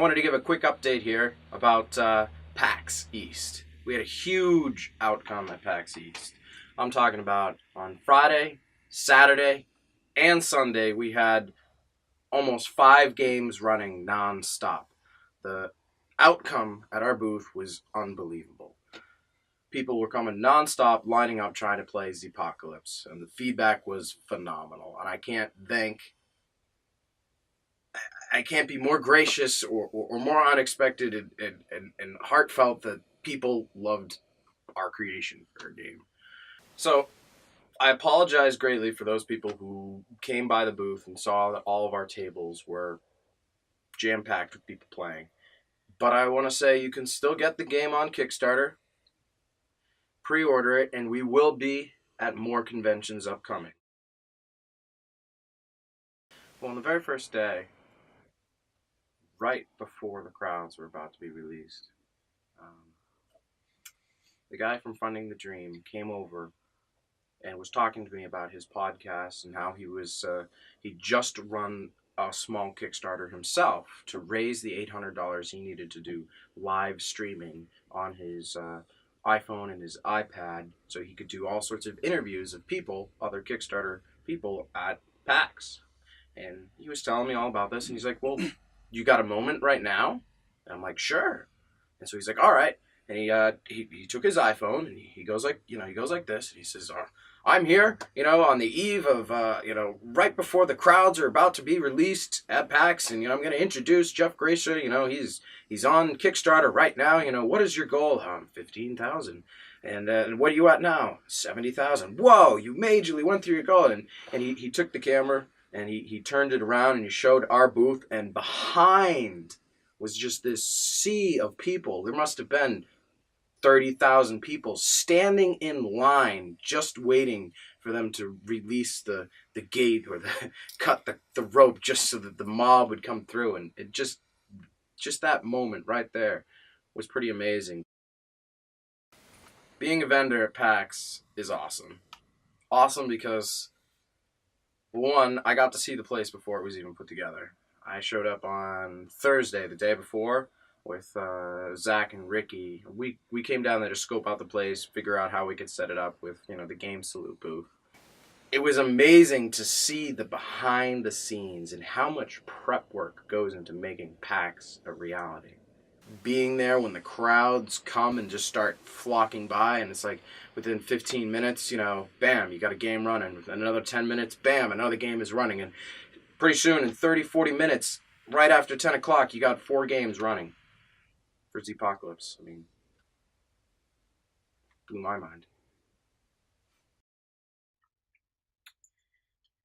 wanted to give a quick update here about PAX East. We had a huge outcome at PAX East. I'm talking about on Friday, Saturday, and Sunday, we had almost 5 games running non-stop. The outcome at our booth was unbelievable. People were coming non-stop, lining up, trying to play Zpocalypse, and the feedback was phenomenal. And I can't be more gracious or more unexpected and heartfelt that people loved our creation for our game. So I apologize greatly for those people who came by the booth and saw that all of our tables were jam-packed with people playing. But I want to say you can still get the game on Kickstarter, pre-order it, and we will be at more conventions upcoming. Well, on the very first day, right before the crowds were about to be released, the guy from Funding the Dream came over and was talking to me about his podcast and how he just run a small Kickstarter himself to raise the $800 he needed to do live streaming on his iPhone and his iPad so he could do all sorts of interviews of people, other Kickstarter people at PAX. And he was telling me all about this, and he's like, well, you got a moment right now? And I'm like, sure. And so he's like, all right. And he took his iPhone and he goes like, he goes like this. And he says, I'm here, on the eve of, right before the crowds are about to be released at PAX. And, I'm going to introduce Jeff Gracia. He's on Kickstarter right now. What is your goal? 15,000. And what are you at now? 70,000. Whoa, you majorly went through your goal. And he took the camera and he turned it around and he showed our booth. And behind was just this sea of people. There must have been 30,000 people standing in line just waiting for them to release the gate or cut the rope just so that the mob would come through. And it just that moment right there was pretty amazing. Being a vendor at PAX is awesome. Awesome because, one, I got to see the place before it was even put together. I showed up on Thursday, the day before, with Zach and Ricky. We came down there to scope out the place, figure out how we could set it up with, the Game Salute booth. It was amazing to see the behind the scenes and how much prep work goes into making PAX a reality. Being there when the crowds come and just start flocking by, and it's like within 15 minutes, bam, you got a game running. Within another 10 minutes, bam, another game is running. And pretty soon, in 30, 40 minutes, right after 10 o'clock, you got 4 games running for Zpocalypse. Blew my mind.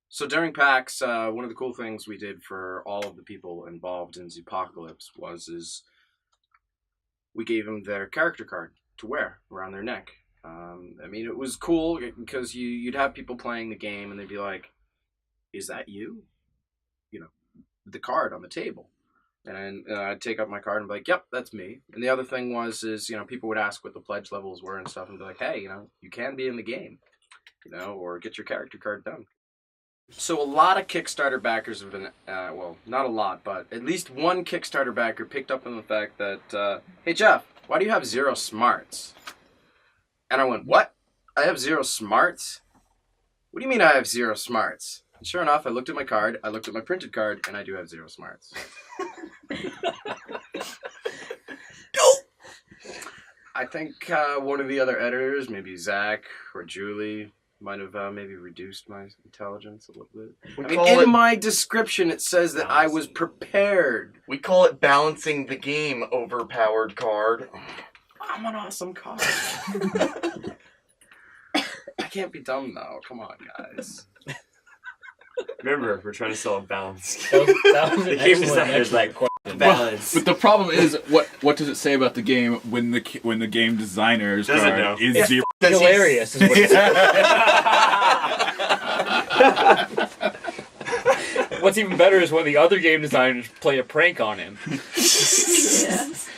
So during PAX, one of the cool things we did for all of the people involved in Zpocalypse was we gave them their character card to wear around their neck. It was cool because you'd have people playing the game and they'd be like, is that you? The card on the table. And I'd take up my card and be like, yep, that's me. And the other thing is people would ask what the pledge levels were and stuff and be like, hey, you can be in the game, or get your character card done. So a lot of Kickstarter backers have been, not a lot, but at least one Kickstarter backer picked up on the fact that, hey, Jeff, why do you have 0 smarts? And I went, what? I have 0 smarts? What do you mean I have 0 smarts? And sure enough, I looked at my card, I looked at my printed card, and I do have 0 smarts. I think one of the other editors, maybe Zach or Julie, might have maybe reduced my intelligence a little bit. In my description, it says that I was prepared. We call it balancing the game, overpowered card. I'm an awesome card. I can't be dumb, though. Come on, guys. Remember, we're trying to sell a balance. The game designer's like, balance. But the problem is, what does it say about the game when the game designer's doesn't card know. is 0? Hilarious is what it says. What's even better is when the other game designers play a prank on him. Yes.